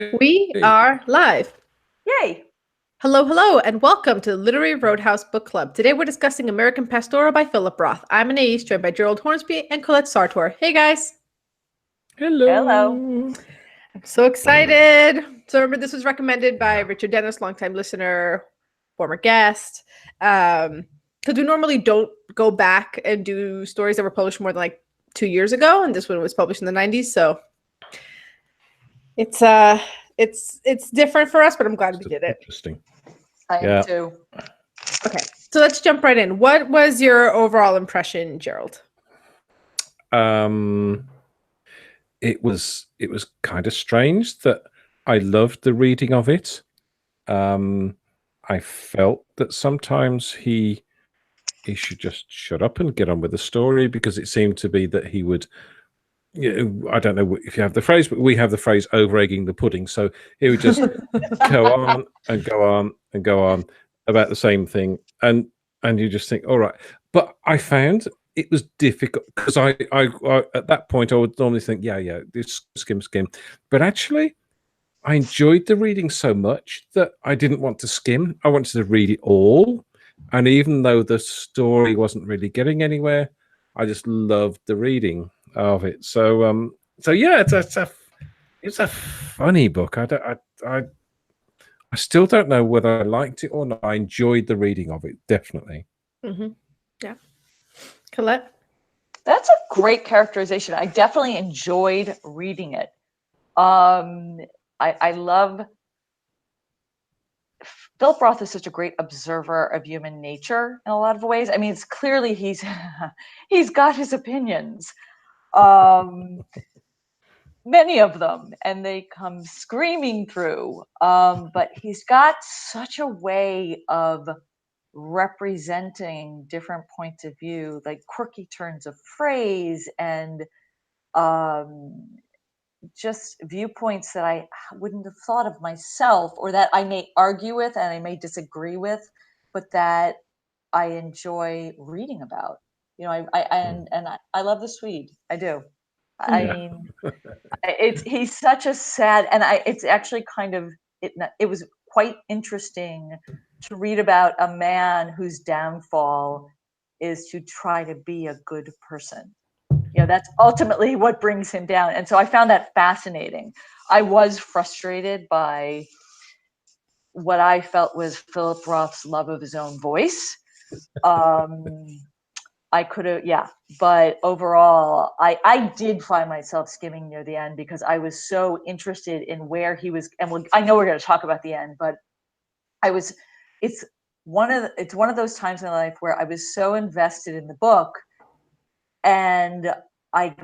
We are live. Yay! Hello, hello, and welcome to the Literary Roadhouse Book Club. Today we're discussing American Pastoral by Philip Roth. I'm Anais, joined by Gerald Hornsby and Colette Sartor. Hey, guys. Hello. I'm so excited. So remember, this was recommended by Richard Dennis, longtime listener, former guest. Because we normally don't go back and do stories that were published more than like 2 years ago, and this one was published in the 90s, so it's different for us, but I'm glad we did it. Interesting. I am too. Okay, so let's jump right in. What was your overall impression, Gerald? It was kind of strange that I loved the reading of it. I felt that sometimes he should just shut up and get on with the story, because it seemed to be that he would, I don't know if you have the phrase, but we have the phrase over egging the pudding. So he would just go on and go on and go on about the same thing. And you just think, all right. But I found it was difficult because I at that point I would normally think, yeah, this skim. But actually, I enjoyed the reading so much that I didn't want to skim. I wanted to read it all. And even though the story wasn't really getting anywhere, I just loved the reading of it. So yeah, it's a funny book. I still don't know whether I liked it or not. I enjoyed the reading of it, definitely. Mm-hmm. Yeah. Colette? That's a great characterization. I definitely enjoyed reading it. I love Philip Roth is such a great observer of human nature in a lot of ways. I mean, it's clearly he's got his opinions, many of them, and they come screaming through. But he's got such a way of representing different points of view, like quirky turns of phrase and just viewpoints that I wouldn't have thought of myself, or that I may argue with and I may disagree with, but that I enjoy reading about. You know, I love the Swede. I do. I mean, he's such a sad, and it's actually kind of it was quite interesting to read about a man whose downfall is to try to be a good person. You know, that's ultimately what brings him down. And so I found that fascinating. I was frustrated by what I felt was Philip Roth's love of his own voice. I could have, but overall, I did find myself skimming near the end because I was so interested in where he was. And I know we're going to talk about the end, but it's one of those times in my life where I was so invested in the book, and I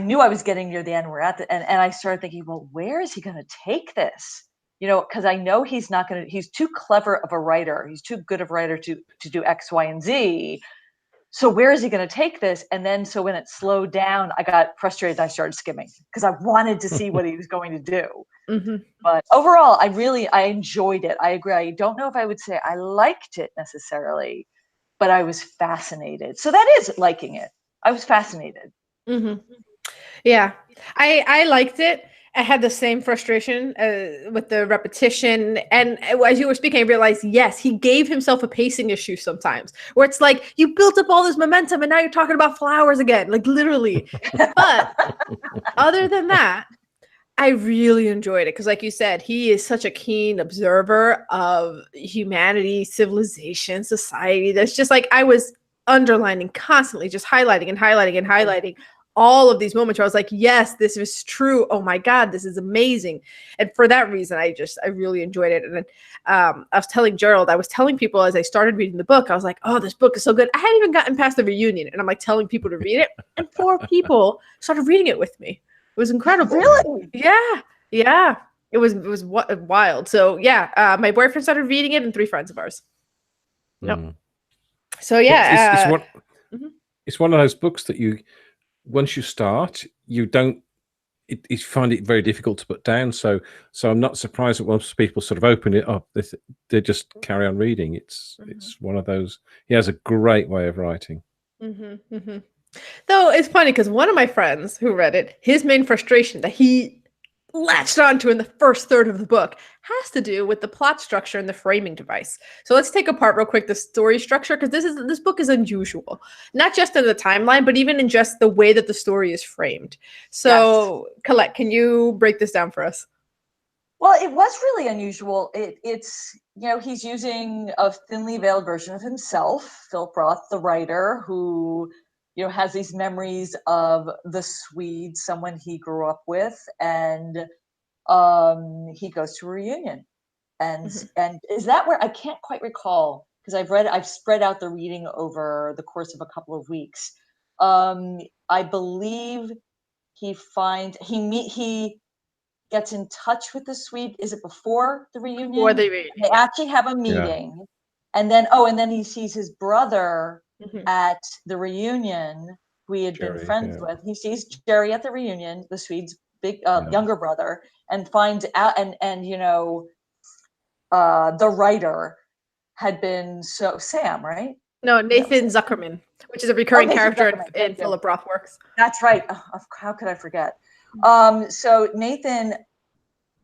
knew I was getting near the end. We're at the end, and I started thinking, well, where is he going to take this? You know, because I know he's not going to. He's too clever of a writer. He's too good of a writer to do X, Y, and Z. So where is he going to take this? And then, so when it slowed down, I got frustrated. I started skimming because I wanted to see what he was going to do. Mm-hmm. But overall, I enjoyed it. I agree. I don't know if I would say I liked it necessarily, but I was fascinated. So that is liking it. I was fascinated. Mm-hmm. Yeah, I liked it. I had the same frustration with the repetition. And as you were speaking, I realized, yes, he gave himself a pacing issue sometimes, where it's like, you built up all this momentum and now you're talking about flowers again, like literally. But other than that, I really enjoyed it because, like you said, he is such a keen observer of humanity, civilization, society. That's just like, I was underlining constantly, just highlighting and highlighting and highlighting all of these moments where I was like, yes, this is true. Oh my God, this is amazing. And for that reason, I really enjoyed it. And then I was telling Gerald, I was telling people as I started reading the book, I was like, oh, this book is so good. I hadn't even gotten past the reunion. And I'm like telling people to read it. And 4 people started reading it with me. It was incredible. Really? Yeah. It was wild. So yeah, my boyfriend started reading it and 3 friends of ours. Yep. So yeah. It's one of those books that once you start, you find it very difficult to put down. So I'm not surprised that once people sort of open it up, they just carry on reading. It's one of those. He has a great way of writing. Though it's funny because one of my friends who read it, his main frustration that he latched onto in the first third of the book has to do with the plot structure and the framing device. So let's take apart real quick the story structure, because this book is unusual, not just in the timeline, but even in just the way that the story is framed. So Colette, can you break this down for us? Well, it was really unusual. It's, he's using a thinly veiled version of himself, Philip Roth, the writer, who, has these memories of the Swede, someone he grew up with, and he goes to a reunion. And is that where, I can't quite recall, because I've spread out the reading over the course of a couple of weeks. I believe he gets in touch with the Swede. Is it before the reunion? Before the reunion. They actually have a meeting. And then he sees his brother at the reunion, who he had been friends with. He sees Jerry at the reunion, the Swede's big younger brother, and finds out, and the writer had been Sam, right? No, Nathan Zuckerman, which is a recurring character in Philip Roth works. That's right. How could I forget? So Nathan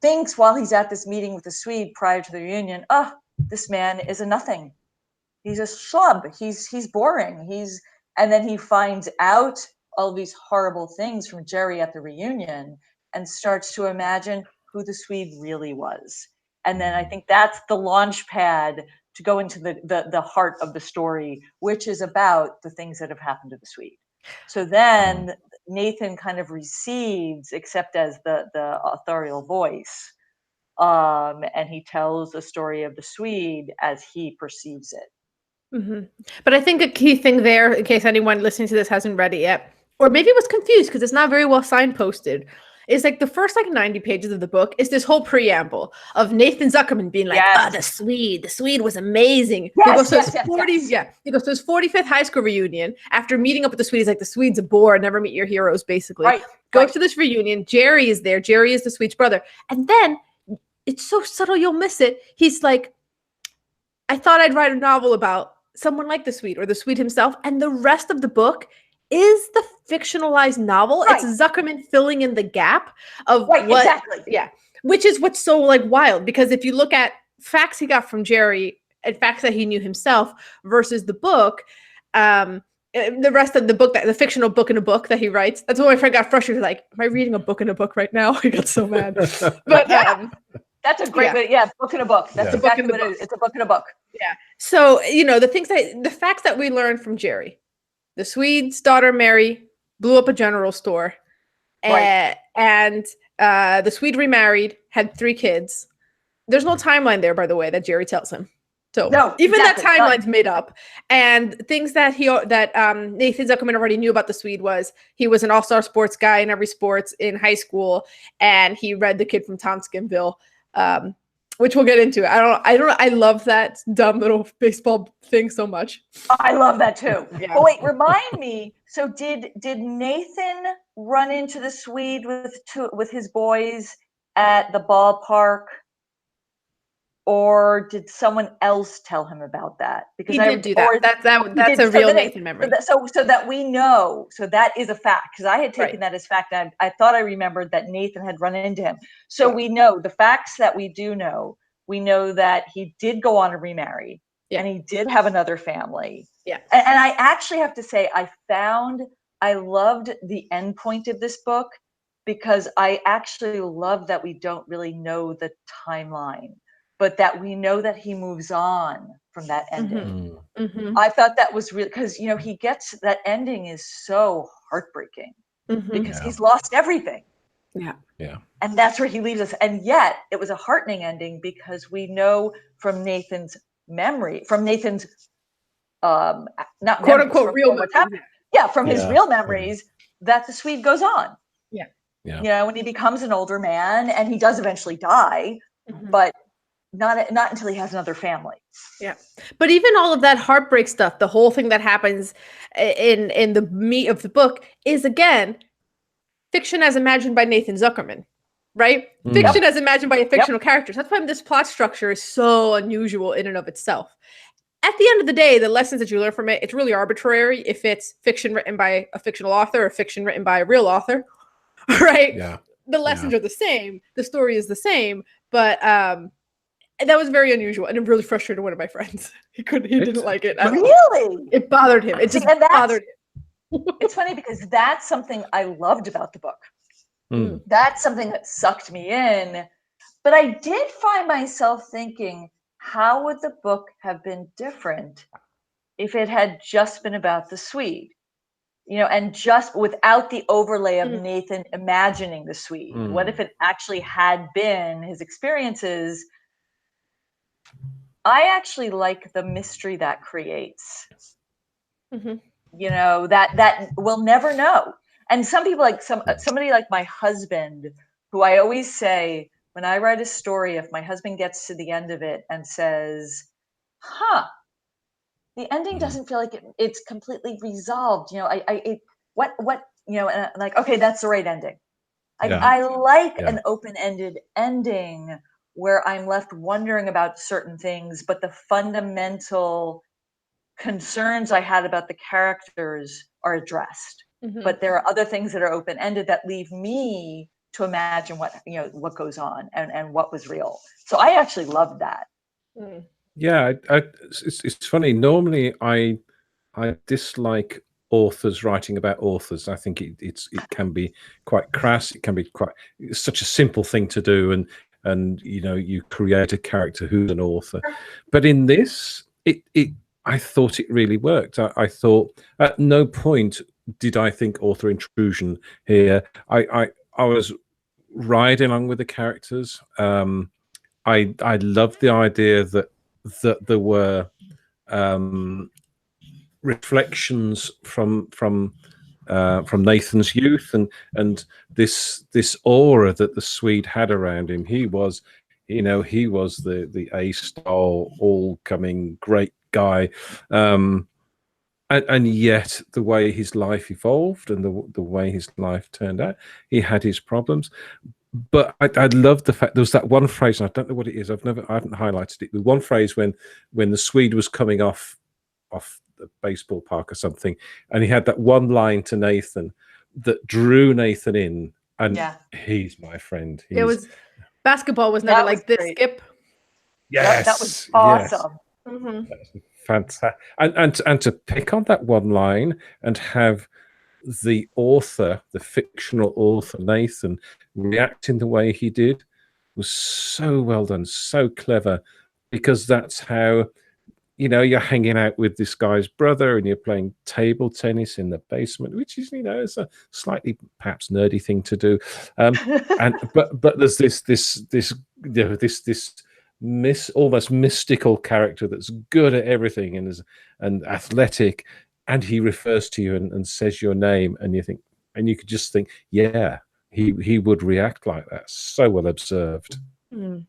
thinks while he's at this meeting with the Swede prior to the reunion, this man is a nothing. He's a schlub. He's boring. And then he finds out all these horrible things from Jerry at the reunion and starts to imagine who the Swede really was. And then I think that's the launch pad to go into the heart of the story, which is about the things that have happened to the Swede. So then Nathan kind of recedes, except as the authorial voice, and he tells the story of the Swede as he perceives it. But I think a key thing there, in case anyone listening to this hasn't read it yet, or maybe was confused because it's not very well signposted, is like the first 90 pages of the book is this whole preamble of Nathan Zuckerman being like, the Swede was amazing. He goes to his 45th high school reunion. After meeting up with the Swede, he's like, the Swede's a bore, never meet your heroes, basically. Goes to this reunion. Jerry is there. Jerry is the Swede's brother. And then, it's so subtle you'll miss it. He's like, I thought I'd write a novel about someone like the Swede or the Swede himself. And the rest of the book is the fictionalized novel. It's Zuckerman filling in the gap of which is what's so wild, because if you look at facts he got from Jerry and facts that he knew himself versus the book, the rest of the book, the fictional book in a book that he writes, that's when my friend got frustrated, like, am I reading a book in a book right now? He got so mad. But that's a great way. Book in a book. That's exactly what it is. It's a book in a book. Yeah. So, the facts that we learned from Jerry. The Swede's daughter, Mary, blew up a general store. And the Swede remarried, had 3 kids. There's no timeline there, by the way, that Jerry tells him. So that timeline's made up. And things that Nathan Zuckerman already knew about the Swede was he was an all-star sports guy in every sports in high school, and he read The Kid from Tompkinsville, which we'll get into. I love that dumb little baseball thing so much. I love that too. But wait, remind me. So did Nathan run into the Swede with his boys at the ballpark, or did someone else tell him about that? Because he did do that. That's a real Nathan memory. So that we know. So that is a fact, because I had taken that as fact. I thought I remembered that Nathan had run into him. So we know the facts that we do know. We know that he did go on to remarry, and he did have another family. Yeah. And I actually have to say, I loved the end point of this book, because I actually love that we don't really know the timeline, but that we know that he moves on from that ending. I thought that was really, because, he gets, that ending is so heartbreaking, because he's lost everything. Yeah. And that's where he leaves us. And yet it was a heartening ending, because we know from Nathan's memory, from Nathan's, not quote unquote real memories. From his real memories, that the Swede goes on. Yeah. When he becomes an older man, and he does eventually die, but not until he has another family. Yeah. But even all of that heartbreak stuff, the whole thing that happens in the meat of the book is, again, fiction as imagined by Nathan Zuckerman, right? Fiction as imagined by a fictional character. That's why this plot structure is so unusual in and of itself. At the end of the day, the lessons that you learn from it, it's really arbitrary if it's fiction written by a fictional author or fiction written by a real author, right? Yeah. the lessons are the same, the story is the same, but that was very unusual, and it really frustrated one of my friends. He didn't like it at all. Really? It bothered him. It See, just and bothered him. It's funny because that's something I loved about the book. Mm. That's something that sucked me in. But I did find myself thinking, how would the book have been different if it had just been about the Swede? And just without the overlay of Nathan imagining the Swede. What if it actually had been his experiences? I actually like the mystery that creates. That we'll never know. And some people, like somebody like my husband, who I always say, when I write a story, if my husband gets to the end of it and says, the ending doesn't feel like it's completely resolved. And I'm like, okay, that's the right ending. I like an open-ended ending where I'm left wondering about certain things, but the fundamental concerns I had about the characters are addressed. But there are other things that are open-ended that leave me to imagine what goes on and what was real. So I actually loved that. Yeah, it's funny. Normally, I dislike authors writing about authors. I think it can be quite crass. It can be it's such a simple thing to do, and you create a character who's an author. But in this, I thought it really worked. I thought at no point did I think author intrusion here. I was riding along with the characters. I loved the idea that there were reflections from Nathan's youth and this aura that the Swede had around him. He was the A-star, all coming great guy, and yet the way his life evolved and the way his life turned out, he had his problems. But I love the fact there was that one phrase, and I don't know what it is. I haven't highlighted it. The one phrase when the Swede was coming off the baseball park or something, and he had that one line to Nathan that drew Nathan in, and he's my friend. Basketball was never like this, great. Skip. Yes, that was awesome. That's fantastic. And to pick on that one line and have the author, the fictional author Nathan, react in the way he did was so well done, so clever, because that's how you're hanging out with this guy's brother and you're playing table tennis in the basement, which is it's a slightly perhaps nerdy thing to do, but there's this almost mystical character that's good at everything and athletic, and he refers to you and says your name, and you could just think, he would react like that. So well observed. And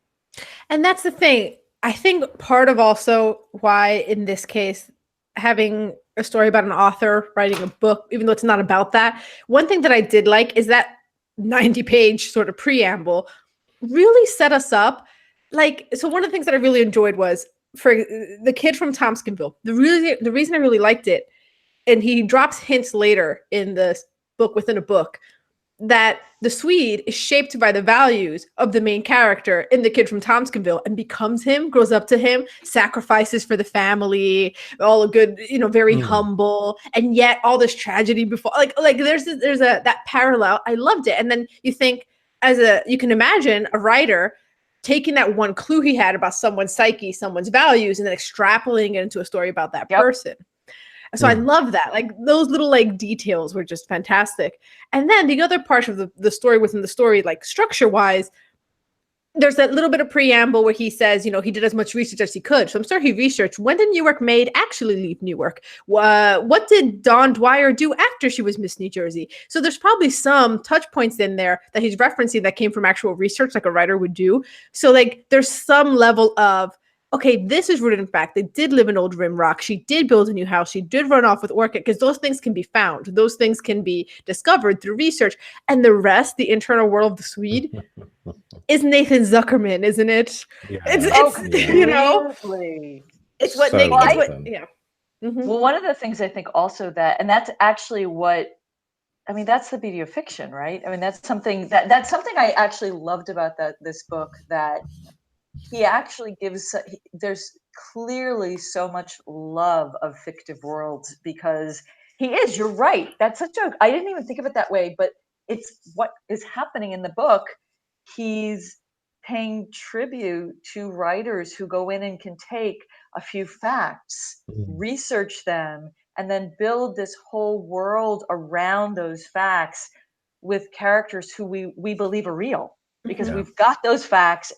that's the thing. I think part of also why, in this case, having a story about an author writing a book, even though it's not about that, one thing that I did like is that 90-page sort of preamble really set us up. So one of the things that I really enjoyed was, for the kid from Tompkinsville, the reason I really liked it, and he drops hints later in the book within a book, that the Swede is shaped by the values of the main character in the kid from Tompkinsville and becomes him, grows up to him, sacrifices for the family, all a good, very humble, and yet all this tragedy before, like there's that parallel. I loved it. And then you think, you can imagine a writer taking that one clue he had about someone's psyche, someone's values, and then extrapolating it into a story about that person. So I love that. Like those little details were just fantastic. And then the other part of the story within the story, like structure wise, there's that little bit of preamble where he says, he did as much research as he could. So I'm sure he researched, when did Newark maid actually leave Newark? What did Dawn Dwyer do after she was Miss New Jersey? So there's probably some touch points in there that he's referencing that came from actual research, like a writer would do. So there's some level of, okay, this is rooted in fact. They did live in Old Rim Rock. She did build a new house. She did run off with Orchid, because those things can be found. Those things can be discovered through research. And the rest, the internal world of the Swede, is Nathan Zuckerman, isn't it? Yeah. It's it's what Well, one of the things I think also and that's actually what I mean, that's the beauty of fiction, right? I mean, that's something I actually loved about this book, that he actually gives, there's clearly so much love of fictive worlds, because you're right. That's I didn't even think of it that way, but it's what is happening in the book. He's paying tribute to writers who go in and can take a few facts, research them, and then build this whole world around those facts with characters who we believe are real, because we've got those facts.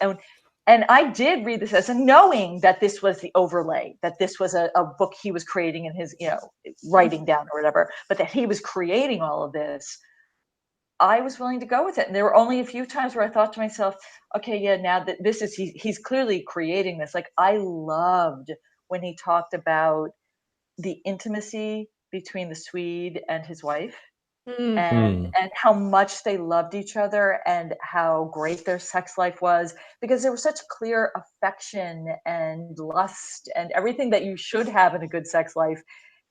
And I did read this as a knowing that this was the overlay, that this was a book he was creating in his, writing down or whatever, but that he was creating all of this. I was willing to go with it. And there were only a few times where I thought to myself, okay, yeah, now that this is, he's clearly creating this. Like, I loved when he talked about the intimacy between the Swede and his wife. And how much they loved each other and how great their sex life was, because there was such clear affection and lust and everything that you should have in a good sex life.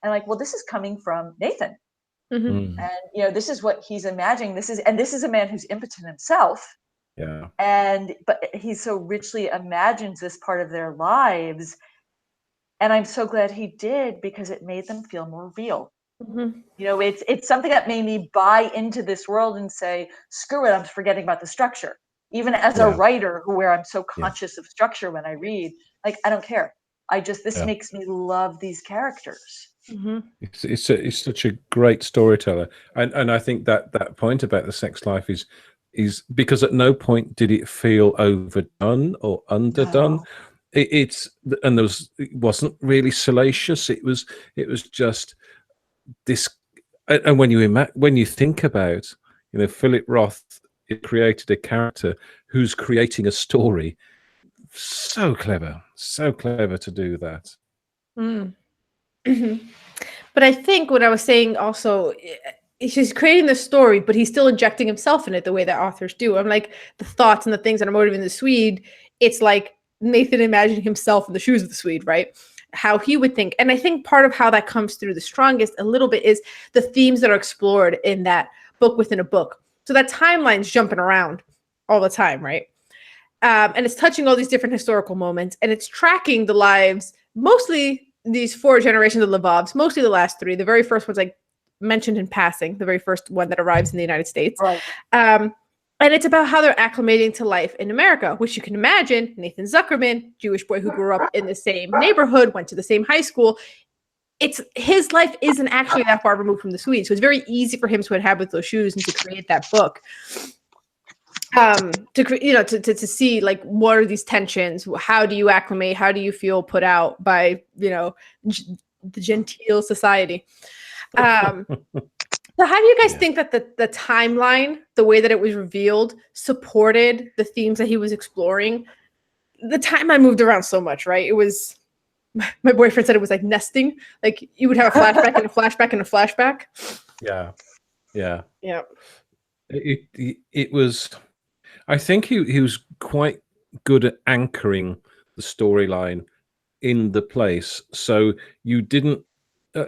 And like, well, this is coming from Nathan. And this is what he's imagining. This is a man who's impotent himself. Yeah. But he so richly imagines this part of their lives. And I'm so glad he did, because it made them feel more real. It's something that made me buy into this world and say, screw it, I'm forgetting about the structure. Even as a writer, where I'm so conscious of structure when I read, like, I don't care. This makes me love these characters. It's such a great storyteller, and I think that point about the sex life is because at no point did it feel overdone or underdone. No. It wasn't really salacious. It was just this. And when you think about, Philip Roth created a character who's creating a story, so clever to do that. But I think what I was saying also, he's creating the story, but he's still injecting himself in it the way that authors do. I'm like, the thoughts and the things that are motivating the Swede, it's like Nathan imagining himself in the shoes of the Swede, right? How he would think. And I think part of how that comes through the strongest a little bit is the themes that are explored in that book within a book. So that timeline's jumping around all the time, right? And it's touching all these different historical moments, and it's tracking the lives, mostly these 4 generations of Lvovs, mostly the last 3. The very first one's like mentioned in passing, the very first one that arrives in the United States. Right. And it's about how they're acclimating to life in America, which you can imagine. Nathan Zuckerman, Jewish boy who grew up in the same neighborhood, went to the same high school. His life isn't actually that far removed from the Swedes. So it's very easy for him to inhabit those shoes and to create that book. To see, like, what are these tensions? How do you acclimate? How do you feel put out by, the genteel society? So how do you guys think that the timeline, the way that it was revealed, supported the themes that he was exploring? The timeline moved around so much, right? It was, my boyfriend said it was like nesting. Like, you would have a flashback and a flashback and a flashback. Yeah. It was, I think he was quite good at anchoring the storyline in the place. So you didn't,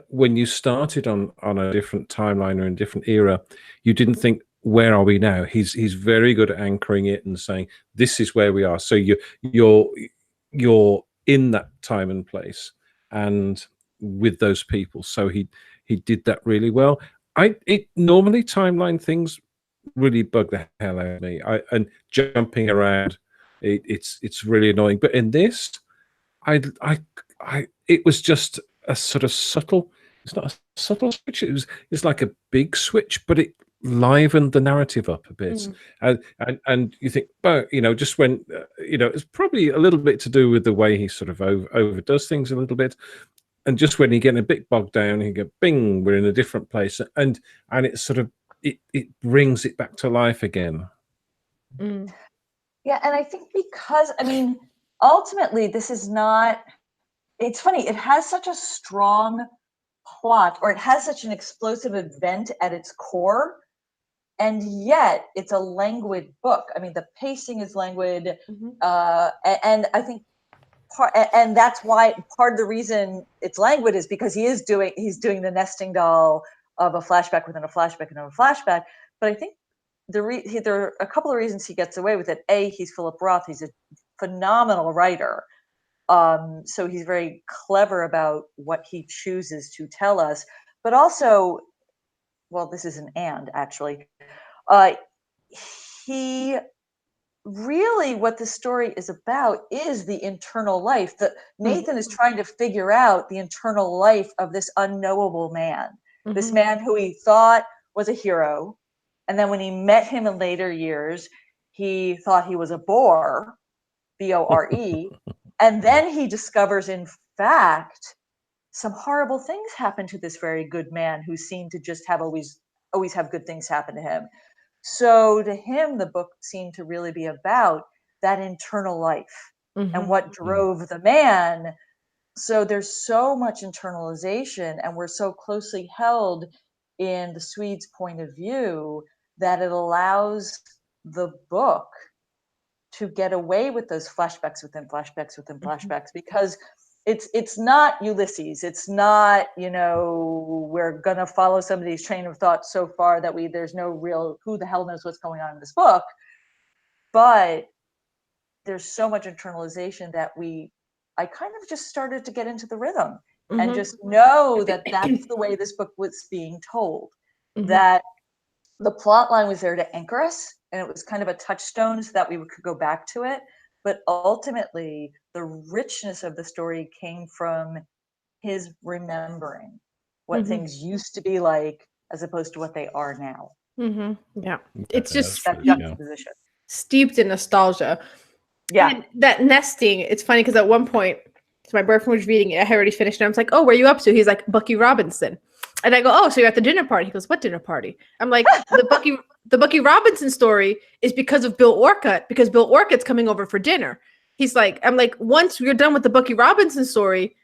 when you started on a different timeline or in a different era, you didn't think, where are we now? He's very good at anchoring it and saying, this is where we are. So you're in that time and place and with those people. So he did that really well. Normally timeline things really bug the hell out of me. And jumping around, it's really annoying. But in this, it was just a sort of subtle. It's not a subtle switch. It's like a big switch, but it livened the narrative up a bit. And you think, well, just when it's probably a little bit to do with the way he sort of overdoes things a little bit. And just when you get a bit bogged down, you go, bing, we're in a different place, and it sort of it brings it back to life again. Yeah, and I think because, ultimately, this is not. It's funny. It has such a strong plot, or it has such an explosive event at its core, and yet it's a languid book. I mean, the pacing is languid, and I think. And that's why part of the reason it's languid is because he's doing the nesting doll of a flashback within a flashback and a flashback. But I think there are a couple of reasons he gets away with it. A, he's Philip Roth. He's a phenomenal writer. So he's very clever about what he chooses to tell us. But also, well, this is an and actually. He really, what the story is about is the internal life. That Nathan is trying to figure out the internal life of this unknowable man, this man who he thought was a hero. And then when he met him in later years, he thought he was a bore, B-O-R-E. And then he discovers, in fact, some horrible things happen to this very good man who seemed to just have always have good things happen to him. So to him, the book seemed to really be about that internal life and what drove the man. So there's so much internalization, and we're so closely held in the Swede's point of view that it allows the book to get away with those flashbacks within flashbacks within flashbacks, because it's not Ulysses. It's not, we're going to follow somebody's train of thought so far that there's no real, who the hell knows what's going on in this book. But there's so much internalization that I kind of just started to get into the rhythm and just know that that's the way this book was being told, that the plot line was there to anchor us, and it was kind of a touchstone so that we could go back to it. But ultimately, the richness of the story came from his remembering what things used to be like as opposed to what they are now. Yeah. It's just that juxtaposition. Steeped in nostalgia. Yeah. And that nesting, it's funny because at one point, so my boyfriend was reading it, I had already finished it. I was like, oh, where are you up to? He's like, Bucky Robinson. And I go, oh, so you're at the dinner party. He goes, what dinner party? I'm like, the Bucky Robinson story is because of Bill Orcutt, because Bill Orcutt's coming over for dinner. He's like, I'm like, once you're done with the Bucky Robinson story,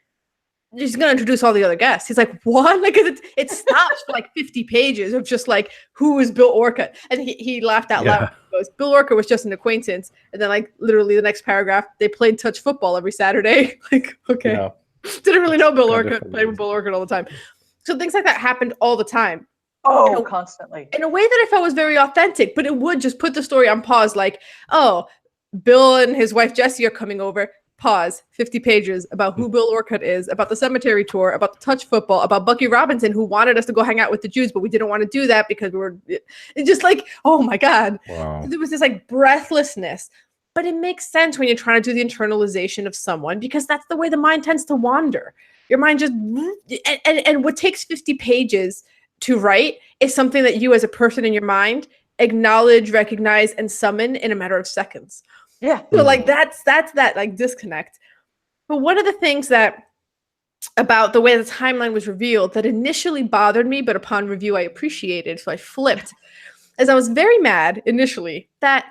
he's going to introduce all the other guests. He's like, what? Like, it stops for like 50 pages of just like, who is Bill Orcutt? And he laughed out loud. He goes, Bill Orcutt was just an acquaintance. And then like literally the next paragraph, they played touch football every Saturday. Like, okay. Yeah. Didn't really know Bill Orcutt. Played with Bill Orcutt all the time. So things like that happened all the time. Oh, constantly. In a way that I felt was very authentic, but it would just put the story on pause. Like, oh, Bill and his wife Jessie are coming over. Pause. 50 pages about who Bill Orcutt is, about the cemetery tour, about the touch football, about Bucky Robinson, who wanted us to go hang out with the Jews, but we didn't want to do that because we were just like, oh my God. Wow. There was this like breathlessness. But it makes sense when you're trying to do the internalization of someone, because that's the way the mind tends to wander. Your mind just, and what takes 50 pages to write is something that you as a person in your mind acknowledge, recognize, and summon in a matter of seconds. Yeah. So like that's that like disconnect. But one of the things that about the way the timeline was revealed that initially bothered me, but upon review I appreciated, so I flipped, is I was very mad initially that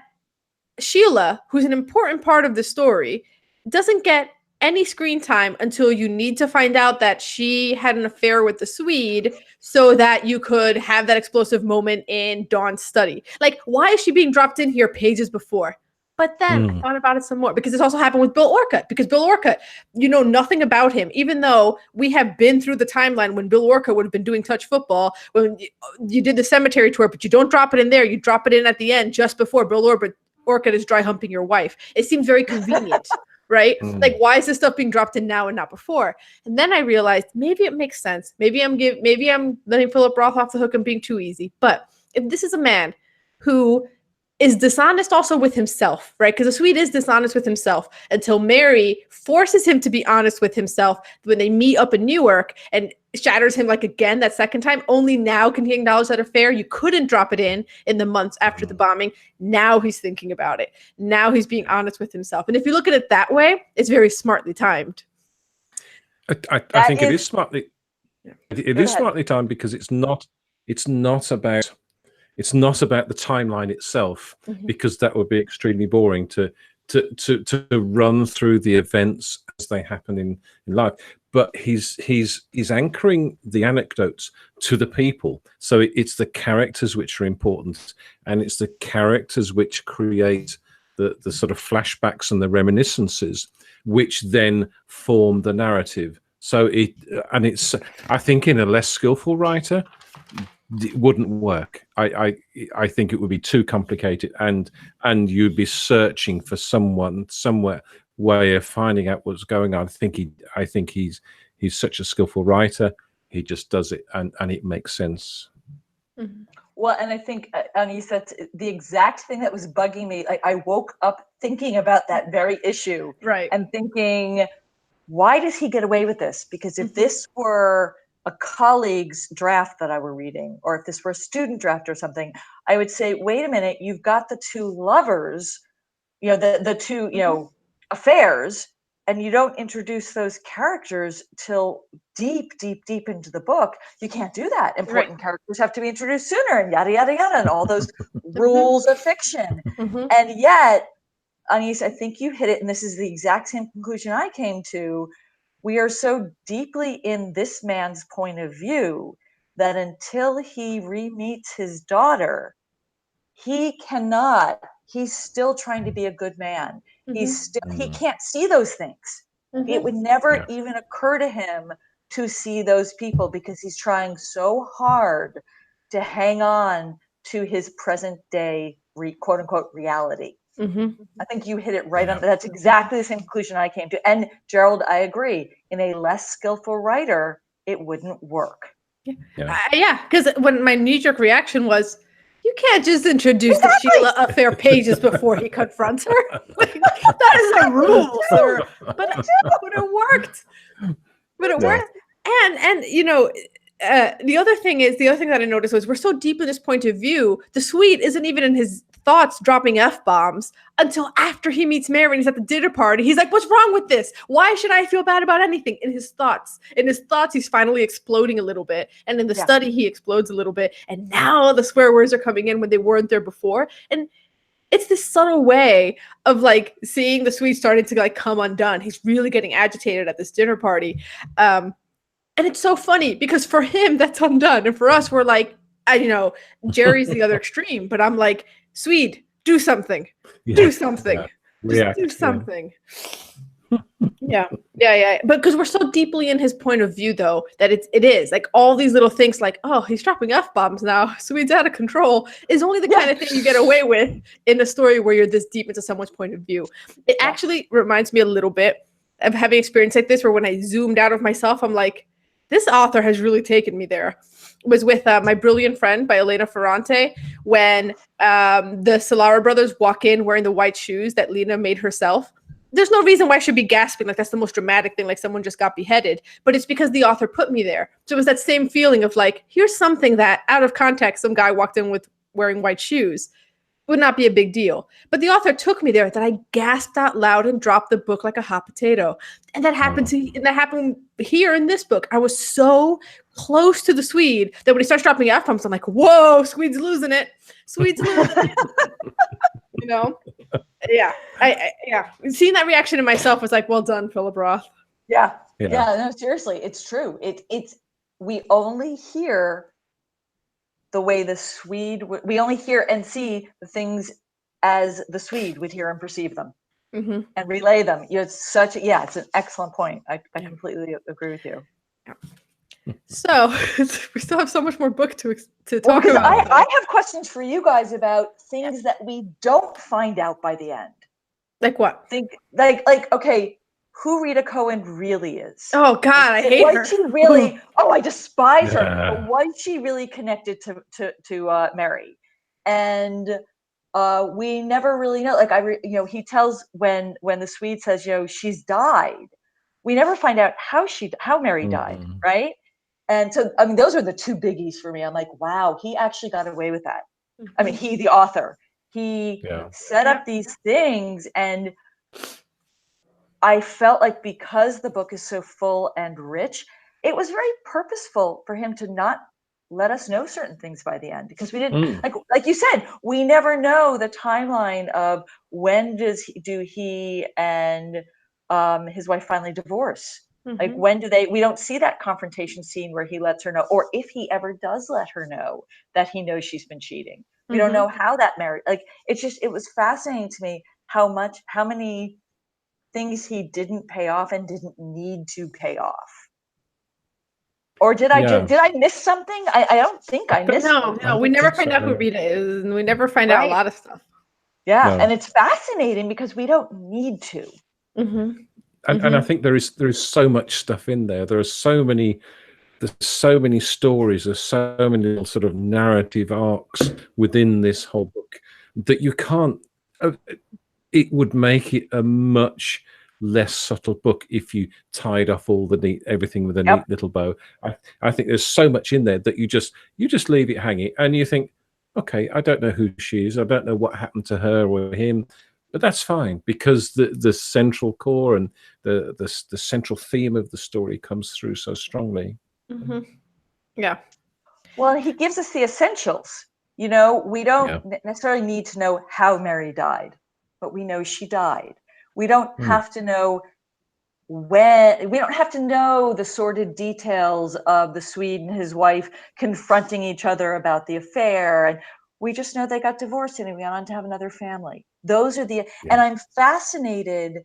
Sheila, who's an important part of the story, doesn't get any screen time until you need to find out that she had an affair with the Swede so that you could have that explosive moment in Dawn's study. Like, why is she being dropped in here pages before? But then I thought about it some more, because this also happened with Bill Orcutt, because Bill Orcutt, you know nothing about him, even though we have been through the timeline when Bill Orcutt would have been doing touch football, when you did the cemetery tour, but you don't drop it in there. You drop it in at the end just before Bill Orcutt is dry humping your wife. It seems very convenient. Right? Like, why is this stuff being dropped in now and not before? And then I realized maybe it makes sense. Maybe I'm letting Philip Roth off the hook and being too easy. But if this is a man who is dishonest also with himself, right? Because the Swede is dishonest with himself until Mary forces him to be honest with himself when they meet up in Newark and shatters him like again that second time. Only now can he acknowledge that affair. You couldn't drop it in the months after the bombing. Now he's thinking about it. Now he's being honest with himself. And if you look at it that way, it's very smartly timed. I think it is smartly. It is smartly timed because it's not about the timeline itself, because that would be extremely boring to run through the events as they happen in life. But he's anchoring the anecdotes to the people. So it's the characters which are important, and it's the characters which create the sort of flashbacks and the reminiscences, which then form the narrative. So it's I think in a less skillful writer, it wouldn't work. I think it would be too complicated, and you'd be searching for somewhere way of finding out what's going on. I think he's such a skillful writer. He just does it, and it makes sense. Mhm. Well, and I think, Annie said the exact thing that was bugging me. I woke up thinking about that very issue, Right. and thinking, why does he get away with this? Because if Mhm. this were a colleague's draft that I were reading, or if this were a student draft or something, I would say, wait a minute, you've got the two lovers, the two, affairs, and you don't introduce those characters till deep, deep, deep into the book. You can't do that. Important characters have to be introduced sooner, and yada, yada, yada, and all those rules of fiction. Mhm. And yet, Anise, I think you hit it, and this is the exact same conclusion I came to. We are so deeply in this man's point of view that until he re-meets his daughter, he's still trying to be a good man. He can't see those things. It would never even occur to him to see those people, because he's trying so hard to hang on to his present day quote unquote reality. I think you hit it right on. That's exactly the same conclusion I came to. And Gerald, I agree. In a less skillful writer, it wouldn't work. Yeah, because when my knee-jerk reaction was, you can't just introduce the Sheila affair pages before he confronts her. Like, that is a rule, sir. But it worked. But it worked. And the other thing that I noticed was, we're so deep in this point of view, the Swede isn't even in his thoughts dropping F-bombs until after he meets Mary and he's at the dinner party. He's like, what's wrong with this? Why should I feel bad about anything? In his thoughts, he's finally exploding a little bit. And in the study, he explodes a little bit. And now the swear words are coming in when they weren't there before. And it's this subtle way of like seeing the Swede starting to like come undone. He's really getting agitated at this dinner party. And it's so funny because for him, that's undone. And for us, we're like, Jerry's the other extreme, but I'm like, Swede, do something. Do something. Just do something. Yeah. But because we're so deeply in his point of view, though, that it is like all these little things like, oh, he's dropping F-bombs now, Swede's out of control, is only the kind of thing you get away with in a story where you're this deep into someone's point of view. It actually reminds me a little bit of having experience like this, where when I zoomed out of myself, I'm like, this author has really taken me there. It was with My Brilliant Friend by Elena Ferrante, when the Solara brothers walk in wearing the white shoes that Lena made herself. There's no reason why I should be gasping like that's the most dramatic thing, like someone just got beheaded, but it's because the author put me there. So it was that same feeling of like, here's something that out of context, some guy walked in with wearing white shoes. Would not be a big deal. But the author took me there that I gasped out loud and dropped the book like a hot potato. And that happened here in this book. I was so close to the Swede that when he starts dropping F-bombs, I'm like, whoa, Swede's losing it. Swede's losing it. Yeah. Seeing that reaction in myself was like, well done, Philip Roth. Yeah. No, seriously, it's true. We only hear the way the Swede, we only hear and see the things as the Swede would hear and perceive them, and relay them. It's it's an excellent point. I completely agree with you. Yeah. So we still have so much more book to talk about. I have questions for you guys about things that we don't find out by the end. Like what? Okay, who Rita Cohen really is. Oh God, I hate her. Was she really? Oh, I despise her. But was she really connected to Mary? And we never really know. He tells when the Swede says, she's died. We never find out how Mary died, right? And so, I mean, those are the two biggies for me. I'm like, wow, he actually got away with that. I mean, he, the author, he set up these things, and I felt like because the book is so full and rich, it was very purposeful for him to not let us know certain things by the end, because we didn't like you said, we never know the timeline of when do he and his wife finally divorce. Like when do we don't see that confrontation scene where he lets her know, or if he ever does let her know that he knows she's been cheating. We don't know how that marriage, it was fascinating to me how many things he didn't pay off and didn't need to pay off. Or did I Yeah. did I miss something? I don't think I missed No, something. no, we don't never think find so, out who no. Rita is, and we never find out a Right. lot of stuff. Yeah, No. and it's fascinating because we don't need to. Mm-hmm. And I think there is so much stuff in there. There's so many stories, there's so many little sort of narrative arcs within this whole book that you can't. It would make it a much less subtle book if you tied off all the everything with a Yep. neat little bow. I think there's so much in there that you just leave it hanging, and you think, okay, I don't know who she is, I don't know what happened to her or him, but that's fine because the central core and the central theme of the story comes through so strongly. Mm-hmm. Yeah. Well, he gives us the essentials. You know, we don't Yeah. necessarily need to know how Mary died, but we know she died. We don't have to know when, we don't have to know the sordid details of the Swede and his wife confronting each other about the affair. And we just know they got divorced and he went on to have another family. Those are the, and I'm fascinated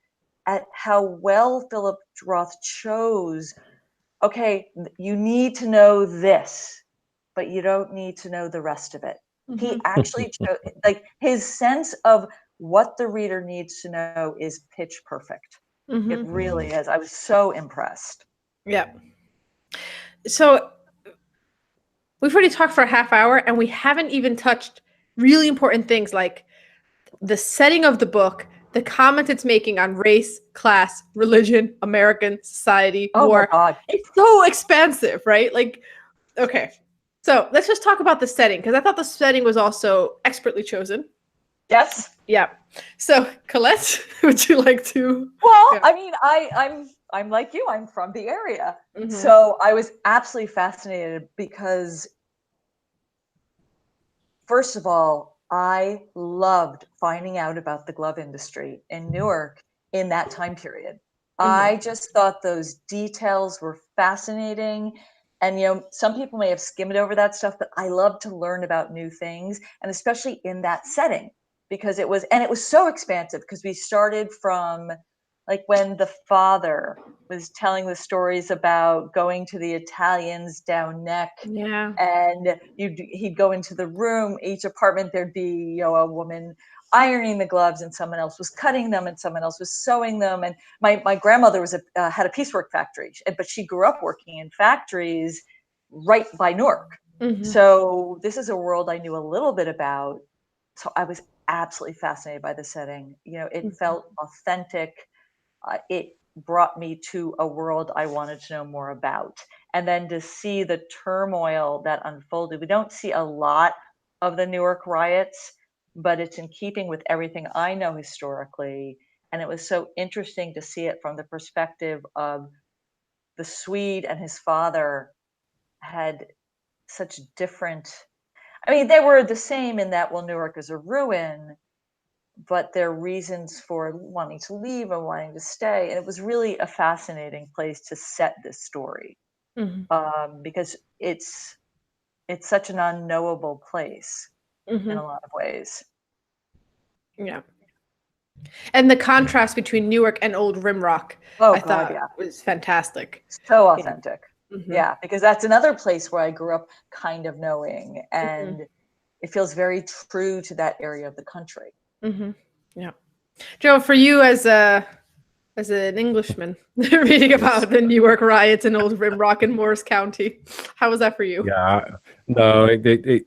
at how well Philip Roth chose. Okay, you need to know this, but you don't need to know the rest of it. He actually chose, like, his sense of what the reader needs to know is pitch perfect. It really is. I was so impressed. Yeah. So we've already talked for a half hour, and we haven't even touched really important things like the setting of the book, the comment it's making on race, class, religion, American society, Oh my war. God. It's so expansive, right? Like, okay. So let's just talk about the setting, because I thought the setting was also expertly chosen. Yes. Yeah. So Colette, would you like to? Well, Yeah. I mean, I'm like you. I'm from the area, Mhm. so I was absolutely fascinated because, first of all, I loved finding out about the glove industry in Newark in that time period. I just thought those details were fascinating. And, you know, some people may have skimmed over that stuff, but I love to learn about new things, and especially in that setting, because it was so expansive because we started from, like, when the father was telling the stories about going to the Italians down neck, Yeah. and he'd go into the room, each apartment, there'd be, you know, a woman ironing the gloves and someone else was cutting them and someone else was sewing them. And my grandmother was had a piecework factory, but she grew up working in factories right by Newark. So this is a world I knew a little bit about. So I was absolutely fascinated by the setting. You know, it felt authentic. It brought me to a world I wanted to know more about. And then to see the turmoil that unfolded. We don't see a lot of the Newark riots, but it's in keeping with everything I know historically. And it was so interesting to see it from the perspective of the Swede and his father had such different, I mean, they were the same in that, well, Newark is a ruin, but their reasons for wanting to leave and wanting to stay. And it was really a fascinating place to set this story, because it's such an unknowable place in a lot of ways. Yeah. And the contrast between Newark and Old Rimrock, Oh I God, thought yeah, was fantastic. so Yeah. authentic. Yeah, because that's another place where I grew up kind of knowing, and it feels very true to that area of the country. Yeah. Joe, for you as an Englishman reading about the Newark riots in Old Rimrock in Morris County, how was that for you? Yeah, no,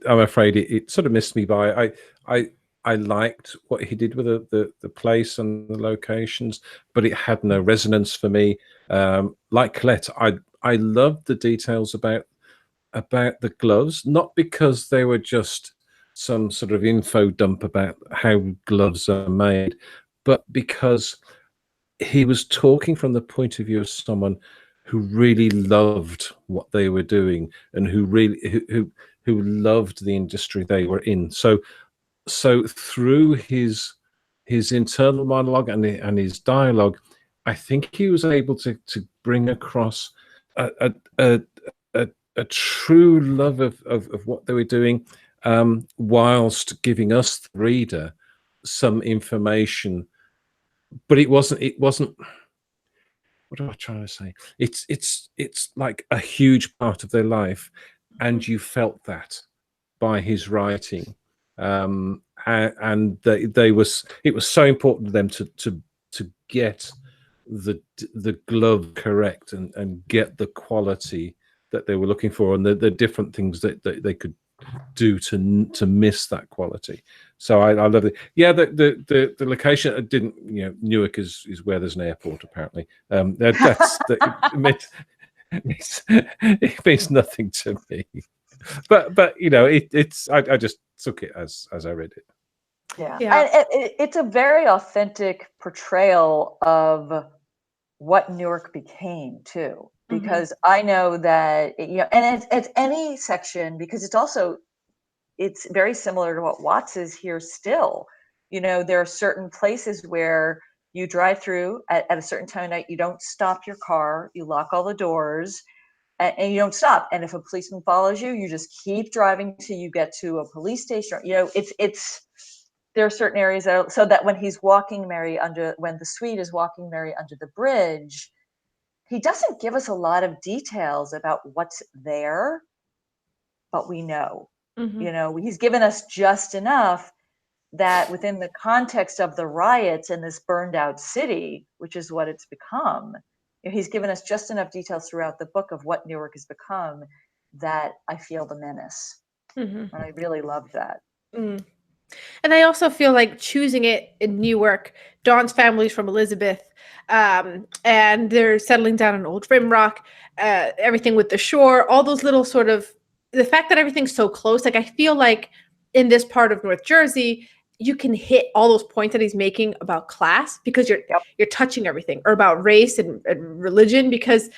I'm afraid it sort of missed me by. I liked what he did with the place and the locations, but it had no resonance for me. Like Colette, I loved the details about the gloves, not because they were just some sort of info dump about how gloves are made, but because he was talking from the point of view of someone who really loved what they were doing and who loved the industry they were in. So through his internal monologue and his dialogue, I think he was able to bring across a a, a true love of what they were doing, whilst giving us the reader some information. But it wasn't what am I trying to say? It's like a huge part of their life, and you felt that by his writing, and it was so important to them to get the glove correct and get the quality that they were looking for, and the different things that they could do to miss that quality. So I love it. Yeah, the location didn't, Newark is where there's an airport apparently. It means nothing to me. But it's I just took it as I read it. Yeah. Yeah. And it's a very authentic portrayal of what Newark became too, because I know that, and it's any section, because it's very similar to what Watts is here still. There are certain places where you drive through at a certain time of night, you don't stop your car, you lock all the doors, and you don't stop. And if a policeman follows you, you just keep driving till you get to a police station. There are certain areas so that when he's walking Mary when the Swede is walking Mary under the bridge, he doesn't give us a lot of details about what's there, but we know. He's given us just enough that within the context of the riots in this burned out city, which is what it's become, he's given us just enough details throughout the book of what Newark has become that I feel the menace. And I really love that. And I also feel like choosing it in Newark, Dawn's family's from Elizabeth, and they're settling down in Old Rimrock, everything with the shore, all those little sort of, the fact that everything's so close, like I feel like in this part of North Jersey, you can hit all those points that he's making about class because you're touching everything, or about race and religion, because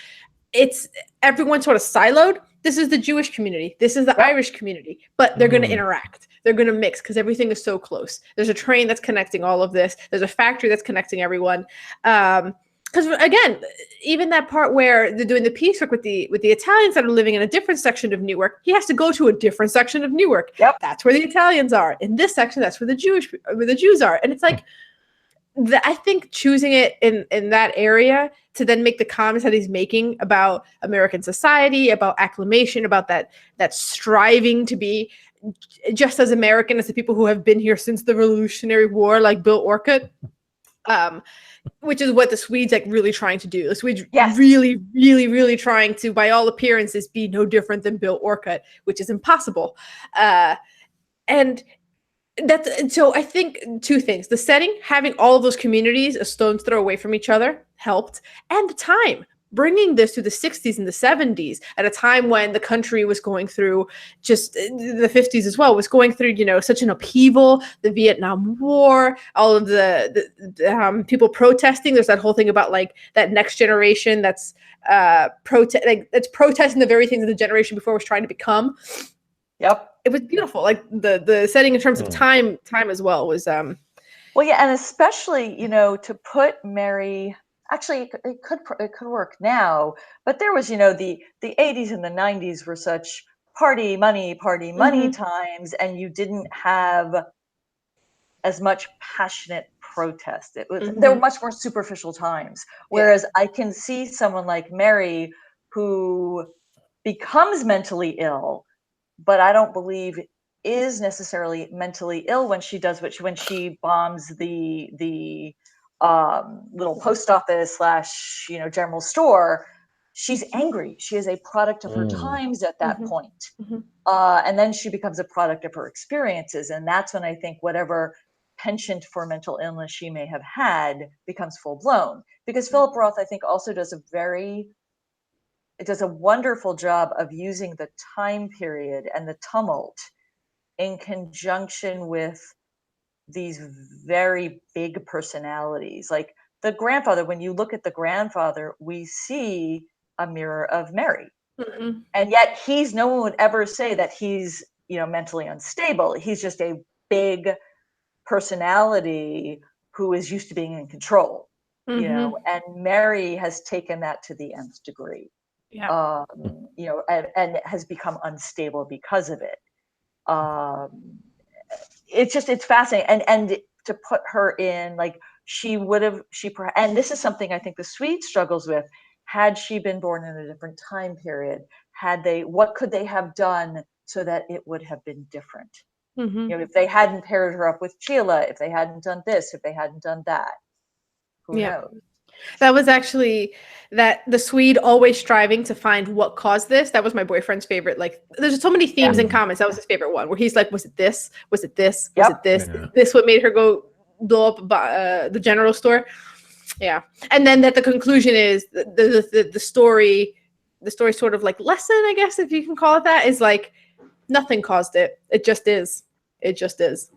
it's everyone's sort of siloed. This is the Jewish community. This is the Irish community, but they're going to interact. They're going to mix because everything is so close. There's a train that's connecting all of this. There's a factory that's connecting everyone. Because again, even that part where they're doing the piecework with the Italians that are living in a different section of Newark, he has to go to a different section of Newark. That's where the Italians are. In this section, that's where the Jews are. And it's like, I think choosing it in that area to then make the comments that he's making about American society, about acclimation, about that striving to be just as American as the people who have been here since the Revolutionary War, like Bill Orcutt, which is what the Swedes like really trying to do. The Swedes really, really, really trying to, by all appearances, be no different than Bill Orcutt, which is impossible. And so I think two things: the setting, having all of those communities a stone's throw away from each other, helped, and the time, bringing this to the 60s and the 70s at a time when the country was going through, just the 50s as well, was going through, such an upheaval, the Vietnam War, all of the people protesting. There's that whole thing about like that next generation that's that's protesting the very things that the generation before was trying to become. It was beautiful. Like the setting in terms of time as well was and especially to put Mary, actually it could work now, but there was the 80s and the 90s were such party money times, and you didn't have as much passionate protest. There were much more superficial times, whereas I can see someone like Mary who becomes mentally ill, but I don't believe is necessarily mentally ill when she does when she bombs the little post office / general store. She's angry. She is a product of her times at that point. And then she becomes a product of her experiences. And that's when I think whatever penchant for mental illness she may have had becomes full blown. Because Philip Roth, I think, also does a wonderful job of using the time period and the tumult in conjunction with these very big personalities. Like the grandfather, when you look at the grandfather, we see a mirror of Mary. And yet no one would ever say that he's, mentally unstable. He's just a big personality who is used to being in control, and Mary has taken that to the nth degree. And has become unstable because of it. It's fascinating. And to put her in, like, she would have, and this is something I think the Swede struggles with. Had she been born in a different time period, what could they have done so that it would have been different? Mm-hmm. If they hadn't paired her up with Sheila, if they hadn't done this, if they hadn't done that, who knows? That was actually that the Swede always striving to find what caused this. That was my boyfriend's favorite. Like, there's so many themes and comments. That was his favorite one, where he's like, "Was it this? Was it this? Was it this? Is this what made her go blow up the general store?" Yeah, and then that the conclusion is the story. The story sort of like lesson, I guess, if you can call it that, is like nothing caused it. It just is. It just is.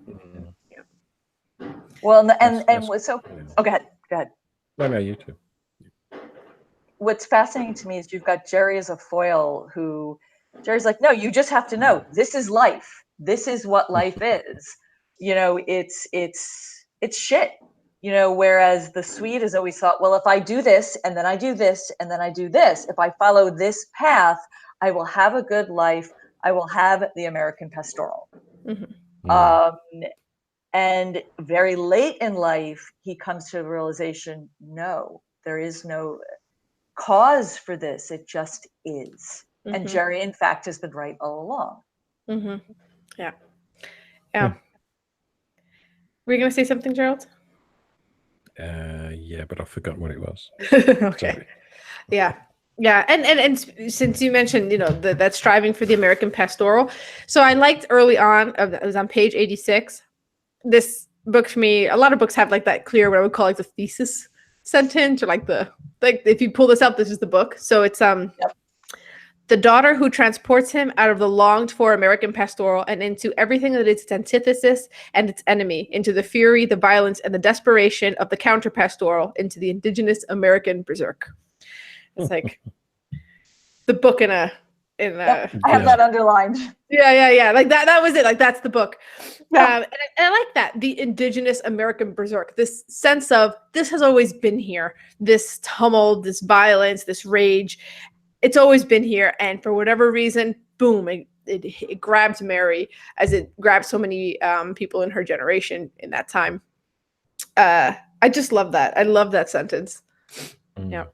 Well, and so. Oh, go ahead. Go ahead. No, you too. What's fascinating to me is you've got Jerry as a foil who Jerry's like, no, you just have to know this is life. This is what life is. It's shit. Whereas the Swede has always thought, well, if I do this and then I do this and then I do this, if I follow this path, I will have a good life. I will have the American pastoral. Mm-hmm. And very late in life, he comes to the realization, no, there is no cause for this. It just is. Mm-hmm. And Jerry, in fact, has been right all along. Mm-hmm. Yeah. Were you going to say something, Gerald? Yeah, but I've forgotten what it was. Okay. Sorry. Yeah. And since you mentioned, that striving for the American pastoral. So I liked early on, it was on page 86. This book for me, a lot of books have like that clear, what I would call like the thesis sentence, or like if you pull this up, this is the book. So it's the daughter who transports him out of the longed for American pastoral and into everything that is its antithesis and its enemy, into the fury, the violence, and the desperation of the counter pastoral, into the indigenous American berserk. It's like the book in a I have that underlined. Yeah. Like that was it. Like that's the book. Yeah. And I like that. The indigenous American berserk, this sense of this has always been here, this tumult, this violence, this rage. It's always been here. And for whatever reason, boom, it grabs Mary, as it grabs so many people in her generation in that time. I just love that. I love that sentence. Yeah.